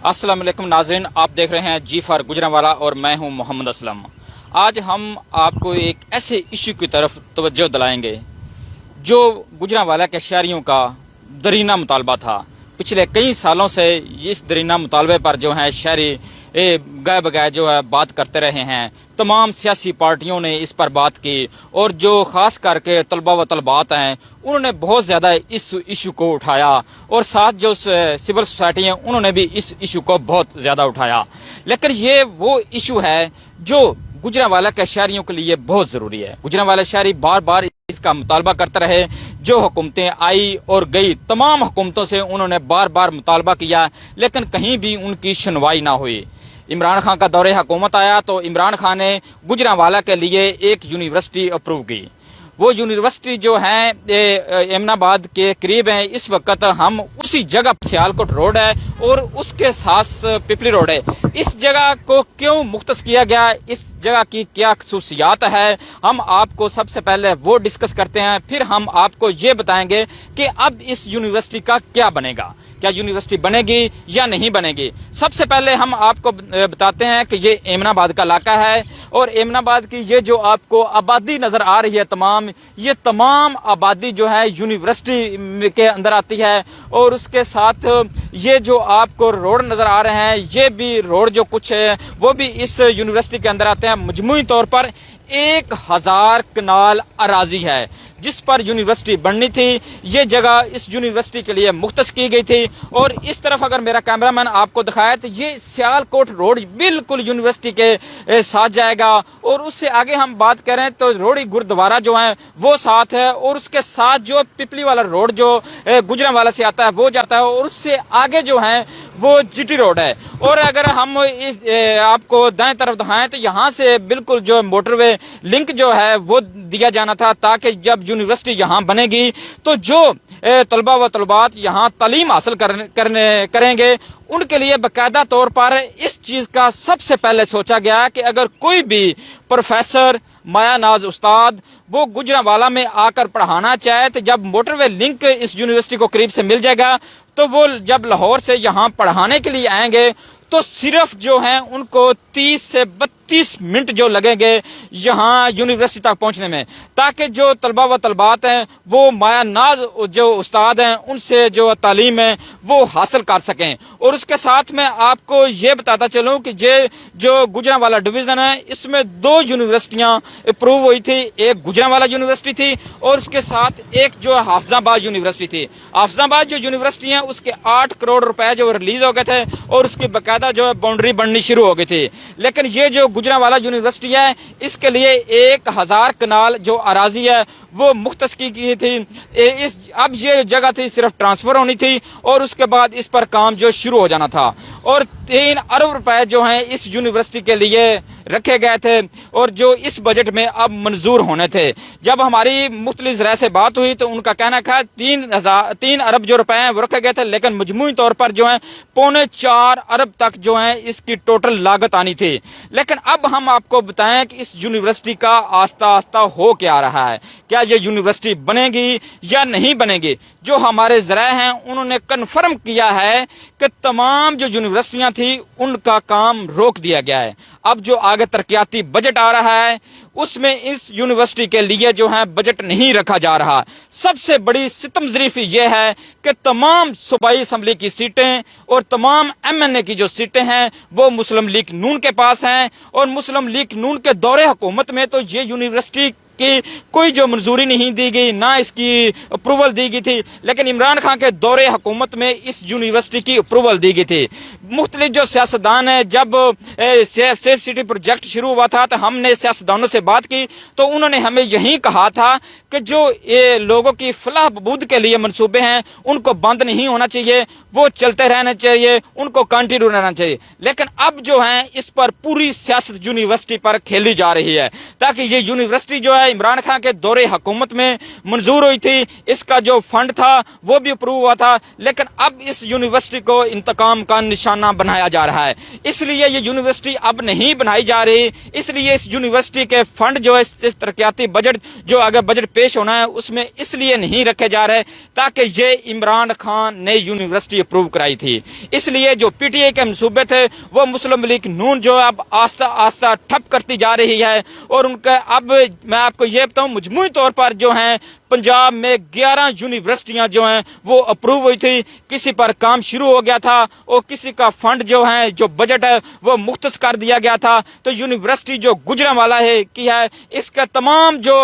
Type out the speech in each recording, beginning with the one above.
अस्सलाम वालेकुम नाज़रीन, आप देख रहे हैं जी फॉर गुजरांवाला और मैं हूं मोहम्मद असलम। आज हम आपको एक ऐसे इशू की तरफ तवज्जो दिलाएंगे जो गुजरांवाला के शहरियों का दरीना मुतालबा था। पिछले कई सालों से इस दरीना मुतालबे पर जो है शहरी गए बगैर जो है बात करते रहे हैं। तमाम सियासी पार्टियों ने इस पर बात की और जो खास करके तलबा व तलबात हैं उन्होंने बहुत ज़्यादा इस इशू को उठाया और साथ जो सिविल सोसाइटी हैं उन्होंने भी इस इशू को बहुत ज़्यादा उठाया। लेकिन ये वो इशू है जो गुजरांवाला के शहरियों के लिए बहुत ज़रूरी है। गुजरांवाला शहरी बार बार इसका मुतालबा करते रहे। जो हुकूमतें आई और गई, तमाम हुकूमतों से उन्होंने बार बार मुतालबा किया, लेकिन कहीं भी उनकी सुनवाई ना हुई। इमरान खान का दौरे हुकूमत आया तो इमरान खान ने गुजरांवाला के लिए एक यूनिवर्सिटी अप्रूव की। वो यूनिवर्सिटी जो है एमनाबाद के करीब है। इस वक्त हम उसी जगह सियालकोट रोड है और उसके साथ पिपली रोड है। इस जगह को क्यों मुख्तस किया गया, इस जगह की क्या खसूसियात है, हम आपको सबसे पहले वो डिस्कस करते हैं। फिर हम आपको ये बताएंगे कि अब इस यूनिवर्सिटी का क्या बनेगा, क्या यूनिवर्सिटी बनेगी या नहीं बनेगी। सबसे पहले हम आपको बताते हैं कि ये एमनाबाद का इलाका है और एमनाबाद की ये जो आपको आबादी नजर आ रही है, ये तमाम आबादी जो है यूनिवर्सिटी के अंदर आती है। और उसके साथ ये जो आपको रोड नजर आ रहे हैं, ये भी रोड जो कुछ है वो भी इस यूनिवर्सिटी के अंदर आते हैं। मजमूई तौर पर 1000 कनाल अराजी है जिस पर यूनिवर्सिटी बननी थी। ये जगह इस यूनिवर्सिटी के लिए मुख्तस की गई थी। और इस तरफ अगर मेरा कैमरामैन आपको दिखाए तो ये सियालकोट रोड बिल्कुल यूनिवर्सिटी के साथ जाएगा। और उससे आगे हम बात करें तो रोडी गुरुद्वारा जो है वो साथ है और उसके साथ जो पिपली वाला रोड जो गुजरांवाला से आता है वो जाता है और उससे आगे जो है वो जीटी रोड है। और अगर हम इस आपको दाएं तरफ दिखाएं तो यहाँ से बिल्कुल जो मोटरवे लिंक जो है वो दिया जाना था, ताकि जब यूनिवर्सिटी यहाँ बनेगी तो जो तलबा व तलबात यहाँ तालीम हासिल करेंगे उनके लिए बाकायदा तौर पर इस चीज का सबसे पहले सोचा गया कि अगर कोई भी प्रोफेसर माया नाज उस्ताद वो गुजरांवाला में आकर पढ़ाना चाहे तो जब मोटरवे लिंक इस यूनिवर्सिटी को करीब से मिल जाएगा तो वो जब लाहौर से यहाँ पढ़ाने के लिए आएंगे तो सिर्फ जो है उनको 30 से 32 मिनट जो लगेंगे यहाँ यूनिवर्सिटी तक पहुंचने में, ताकि जो तलबा व तलबात हैं वो माया नाज जो उस्ताद हैं उनसे जो तालीम है वो हासिल कर सकें। और उसके साथ में आपको ये बताता चलूं कि ये जो गुजरांवाला डिवीजन है इसमें 2 यूनिवर्सिटियां अप्रूव हुई थी। एक गुजरांवाला यूनिवर्सिटी थी और उसके साथ एक जो हाफिजाबाद यूनिवर्सिटी थी। हाफिजाबाद जो यूनिवर्सिटी है उसके 8 करोड़ रुपए जो रिलीज हो गए थे और उसकी बाकायदा जो है बाउंड्री बननी शुरू हो गई थी। लेकिन ये जो गुजरांवाला यूनिवर्सिटी है इसके लिए 1000 कनाल जो अराजी है वो मुख्तस की गई थी। अब ये जगह थी सिर्फ ट्रांसफर होनी थी और उसके बाद इस पर काम जो शुरू हो जाना था। और 3 अरब रुपए जो हैं इस यूनिवर्सिटी के लिए रखे गए थे और जो इस बजट में अब मंजूर होने थे। जब हमारी मुख्तलिफ ज़राए से बात हुई तो उनका कहना था 3 अरब जो रुपए हैं वो रखे गए थे, लेकिन मजमूई तौर पर जो है 3.25 अरब तक जो है इसकी टोटल लागत आनी थी। लेकिन अब हम आपको बताएं कि इस यूनिवर्सिटी का आस्ता आस्ता हो क्या रहा है, क्या ये यूनिवर्सिटी बनेगी या नहीं बनेगी। जो हमारे ज़राए हैं उन्होंने कन्फर्म किया है कि तमाम जो यूनिवर्सिटियां थी उनका काम रोक दिया गया है। अब जो आगे तरक्याती बजट आ रहा है उसमें इस यूनिवर्सिटी के लिए जो है बजट नहीं रखा जा रहा। सबसे बड़ी सितमज़रीफी यह है कि तमाम सूबाई असम्बली की सीटें और तमाम MNA की जो सीटें हैं वो मुस्लिम लीग नून के पास हैं। और मुस्लिम लीग नून के दौरे हुकूमत में तो ये यूनिवर्सिटी की कोई जो मंजूरी नहीं दी गई, ना इसकी अप्रूवल दी गई थी। लेकिन इमरान खान के दौरे हुकूमत में इस यूनिवर्सिटी की अप्रूवल दी गई थी। मुख्तलिफ जो सियासतदान है, जब सेफ सिटी प्रोजेक्ट शुरू हुआ था तो हमने सियासतदानों से बात की तो उन्होंने हमें यही कहा था कि जो ये लोगों की फलाह बहबूद के लिए मंसूबे हैं उनको बंद नहीं होना चाहिए, वो चलते रहना चाहिए, उनको कंटिन्यू रहना चाहिए। लेकिन अब जो है इस पर पूरी सियासत यूनिवर्सिटी पर खेली जा रही है ताकि ये यूनिवर्सिटी जो है इमरान खान के दौरे हुकूमत में मंजूर हुई थी, इसका जो फंड था वो भी अप्रूव हुआ था, लेकिन अब इस यूनिवर्सिटी को इंतकाम का निशाना बनाया जा रहा है। इसलिए ये यूनिवर्सिटी अब नहीं बनाई जा रही, इसलिए इस यूनिवर्सिटी के फंड जो है इस तरक्याती बजट जो अगर बजट पेश होना है उसमें इसलिए नहीं रखे जा रहे ताकि ये इमरान खान ने यूनिवर्सिटी अप्रूव कराई थी। इसलिए जो पीटीआई के मंसूबे थे वो मुस्लिम लीग नून जो अब आस्ता आस्ता ठप करती जा रही है, और उनका अब मैं आपको ये बताऊं मजमूई तौर पर जो है पंजाब में 11 यूनिवर्सिटियां जो हैं वो अप्रूव हुई थी, किसी पर काम शुरू हो गया था और किसी का फंड जो है जो बजट है वो मुख्तस कर दिया गया था। तो यूनिवर्सिटी जो गुजरांवाला है की है इसका तमाम जो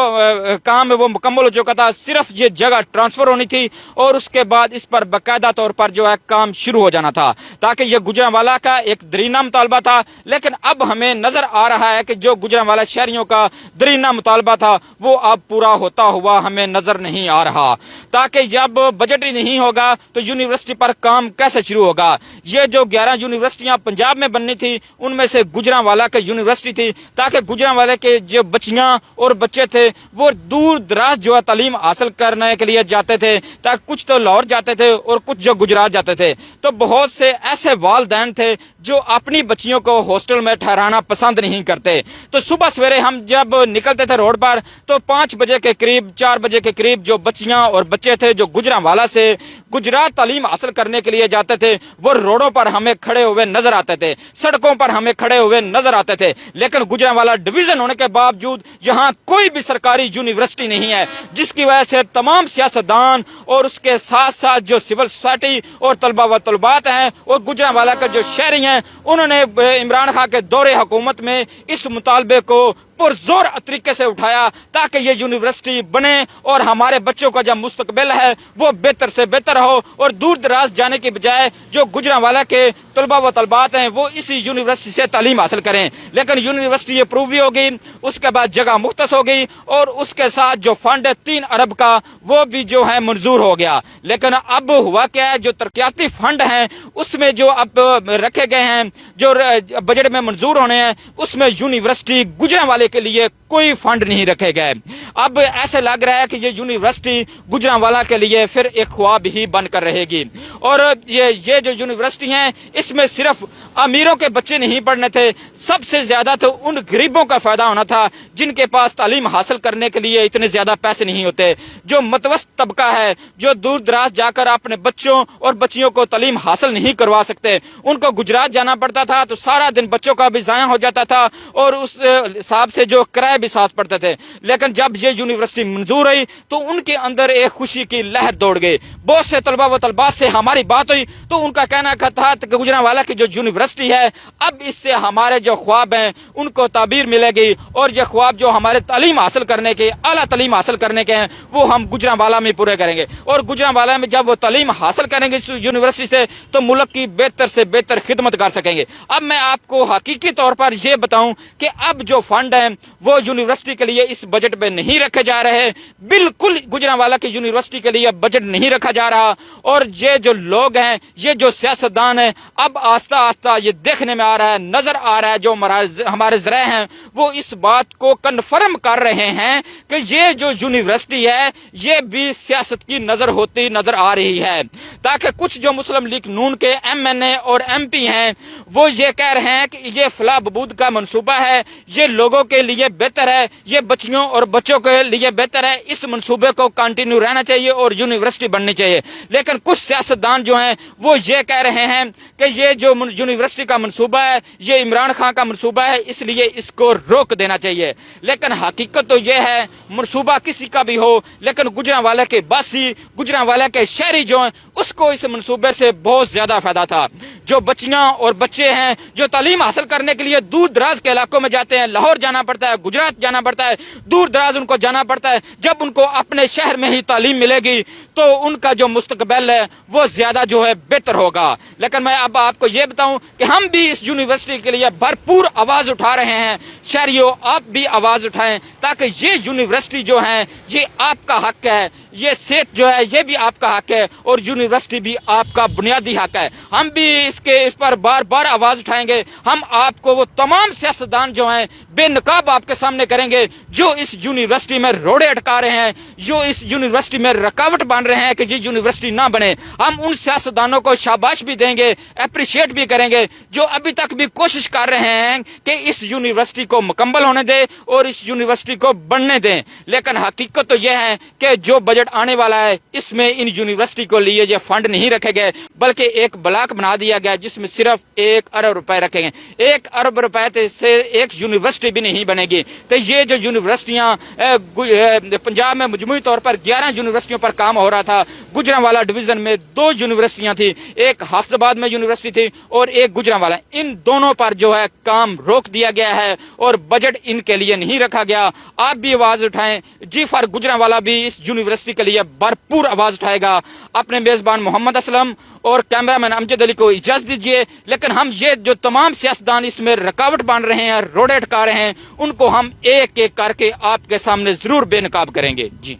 काम है वो मुकम्मल हो चुका था, सिर्फ ये जगह ट्रांसफर होनी थी और उसके बाद इस पर बाकायदा तौर पर जो है काम शुरू हो जाना था, ताकि ये गुजरांवाला का एक दरीना मुतालबा था। लेकिन अब हमें नजर आ रहा है कि जो गुजरांवाला शहरियों का दरीना मुतालबा था वो अब पूरा होता हुआ हमें नजर नहीं आ रहा, ताकि जब बजट ही नहीं होगा तो यूनिवर्सिटी पर काम कैसे शुरू होगा। ये जो 11 यूनिवर्सिटियां पंजाब में बननी थी उनमें से गुजरांवाला की यूनिवर्सिटी थी, ताकि गुजरांवाला के जो बच्चियां और बच्चे थे वो दूर दराज जो है तालीम हासिल करने के लिए जाते थे, ताकि कुछ तो लाहौर जाते थे और कुछ जो गुजरात जाते थे। तो बहुत से ऐसे वालिदैन थे जो अपनी बच्चियों को हॉस्टल में ठहराना पसंद नहीं करते। तो सुबह सवेरे हम जब निकलते थे रोड पर तो 5 बजे के करीब 4 बजे के करीब जो बच्चियां और बच्चे थे जो गुजरांवाला से गुजरात तालीम हासिल करने के लिए जाते थे वो रोडों पर हमें खड़े हुए नजर आते थे, सड़कों पर हमें खड़े हुए नजर आते थे। लेकिन गुजरांवाला डिवीजन होने के बावजूद यहाँ कोई भी सरकारी यूनिवर्सिटी नहीं है, जिसकी वजह से तमाम सियासतदान और उसके साथ साथ जो सिविल सोसाइटी और तलबा व तलबात हैं और गुजरांवाला के जो शहरी हैं उन्होंने इमरान खान के दौरे हुकूमत में इस मुतालबे को पुरजोर तरीके से उठाया ताकि ये यूनिवर्सिटी बने और हमारे बच्चों का जो मुस्तकबिल है वो बेहतर से बेहतर हो, और दूर दराज जाने की बजाय जो गुजरांवाला के तलबा व तलबात हैं वो इसी यूनिवर्सिटी से तालीम हासिल करें। लेकिन यूनिवर्सिटी अप्रूव भी हो गई, उसके बाद जगह मुख्तस हो गई और उसके साथ जो फंड है 3 अरब का वो भी जो है मंजूर हो गया। लेकिन अब हुआ क्या है, जो तरक्याती फंड हैं उसमें जो अब रखे गए हैं जो बजट में मंजूर होने हैं उसमें यूनिवर्सिटी गुजरांवाले के लिए कोई फंड नहीं रखे गए। अब ऐसे लग रहा है कि ये यूनिवर्सिटी गुजरांवाला के लिए फिर एक ख्वाब ही बनकर रहेगी। और ये जो यूनिवर्सिटी है इसमें सिर्फ अमीरों के बच्चे नहीं पढ़ने थे, सबसे ज्यादा तो उन गरीबों का फायदा होना था जिनके पास तालीम हासिल करने के लिए इतने ज्यादा पैसे नहीं होते। जो मतवस्त तबका है जो दूर दराज जाकर अपने बच्चों और बच्चियों को तालीम हासिल नहीं करवा सकते, उनको गुजरात जाना पड़ता था तो सारा दिन बच्चों का भी ज़ाया हो जाता था और उस हिसाब से जो किराए भी साथ पड़ते थे। लेकिन जब ये यूनिवर्सिटी मंजूर हुई तो उनके अंदर एक खुशी की लहर दौड़ गई। बहुत से तलबा व तलबात से हमारी बात हुई तो उनका कहना था कि गुजरांवाला की जो यूनिवर्सिटी है अब इससे हमारे जो ख्वाब हैं उनको ताबीर मिलेगी और ये ख्वाब जो हमारे तालीम हासिल करने के आला तालीम हासिल करने के हैं वो हम गुजरांवाला में पूरे करेंगे। और गुजरांवाला में जब वो तालीम हासिल करेंगे इस यूनिवर्सिटी से तो मुल्क की बेहतर से बेहतर खिदमत कर सकेंगे। अब मैं आपको हकीकी तौर पर यह बताऊं कि अब जो फंड है वो यूनिवर्सिटी के लिए इस बजट में नहीं रखे जा रहे, बिल्कुल गुजरांवाला की यूनिवर्सिटी के लिए बजट नहीं रखा जा रहा। और ये जो लोग हैं ये जो सियासतदान हैं अब आस्ता आस्ता ये देखने में आ रहा है, नजर आ रहा है, जो हमारे ज़राए हैं वो इस बात को कन्फर्म कर रहे हैं कि ये जो यूनिवर्सिटी है ये भी सियासत की नजर होती नजर आ रही है। ताकि कुछ जो मुस्लिम लीग नून के MNA और MP हैं वो ये कह रहे हैं कि ये फलाह बबूद का मंसूबा है, ये लोगों के लिए बेहतर है, ये बच्चियों और बच्चों के लिए बेहतर है, इस मंसूबे को कंटिन्यू रहना चाहिए और यूनिवर्सिटी बननी चाहिए। लेकिन कुछ सियासतदान जो हैं वो ये कह रहे हैं कि ये जो यूनिवर्सिटी का मंसूबा है ये इमरान खान का मंसूबा है इसलिए इसको रोक देना चाहिए। लेकिन हकीकत तो ये है मंसूबा किसी का भी हो लेकिन गुजरांवाला के बासी गुजरांवाला के शहरी जो हैं उसको इस मंसूबे से बहुत ज्यादा फायदा था। जो बच्चियां और बच्चे हैं जो तालीम हासिल करने के लिए दूर दराज के इलाकों में जाते हैं, लाहौर जाना पड़ता है, गुजरात जाना पड़ता है, दूर दराज उनको जाना पड़ता है, जब उनको अपने शहर में ही तालीम मिलेगी तो उनका जो मुस्तकबिल है वो ज्यादा जो है बेहतर होगा। लेकिन मैं अब आपको ये बताऊं कि हम भी इस यूनिवर्सिटी के लिए भरपूर आवाज उठा रहे हैं। शहरियों आप भी आवाज उठाएं ताकि ये यूनिवर्सिटी जो है ये आपका हक है, یہ صحت جو ہے یہ بھی آپ کا حق ہے اور یونیورسٹی بھی آپ کا بنیادی حق ہے. ہم بھی اس پر بار بار آواز اٹھائیں گے. ہم آپ کو وہ تمام سیاستدان جو ہیں بے نقاب آپ کے سامنے کریں گے جو اس یونیورسٹی میں روڑے اٹکا رہے ہیں, جو اس یونیورسٹی میں رکاوٹ بن رہے ہیں کہ یہ یونیورسٹی نہ بنے. ہم ان سیاستدانوں کو شاباش بھی دیں گے, اپریشیٹ بھی کریں گے جو ابھی تک بھی کوشش کر رہے ہیں کہ اس یونیورسٹی کو مکمل ہونے دیں اور اس یونیورسٹی کو بڑھنے دیں. لیکن حقیقت تو یہ ہے کہ جو بجٹ آنے والا ہے اس میں ان یونیورسٹی کو لیے یہ فنڈ نہیں رکھے گئے بلکہ ایک بلاک بنا دیا گیا جس میں صرف 1 ارب روپے رکھے گئے. 1 ارب روپے سے ایک یونیورسٹی بھی نہیں بنے گی. تو یہ جو یونیورسٹیاں پنجاب میں مجموعی طور پر 11 یونیورسٹیوں پر کام ہو رہا تھا. گجرانوالہ ڈویژن میں 2 یونیورسٹیاں تھیں, ایک حافظ آباد میں یونیورسٹی تھی اور ایک گجرانوالہ. ان دونوں پر جو ہے کام روک دیا گیا ہے اور بجٹ ان کے لیے نہیں رکھا گیا. آپ بھی آواز اٹھائیں. جی فار گجرانوالہ بھی اس یونیورسٹی کے لیے بھرپور آواز اٹھائے گا. اپنے میزبان محمد اسلم اور کیمرہ مین امجد علی کو اجازت دیجیے. لیکن ہم یہ جو تمام سیاستدان اس میں رکاوٹ بن رہے ہیں, روڑے اٹکا رہے ہیں, ان کو ہم ایک ایک کر کے آپ کے سامنے ضرور بے نقاب کریں گے. جی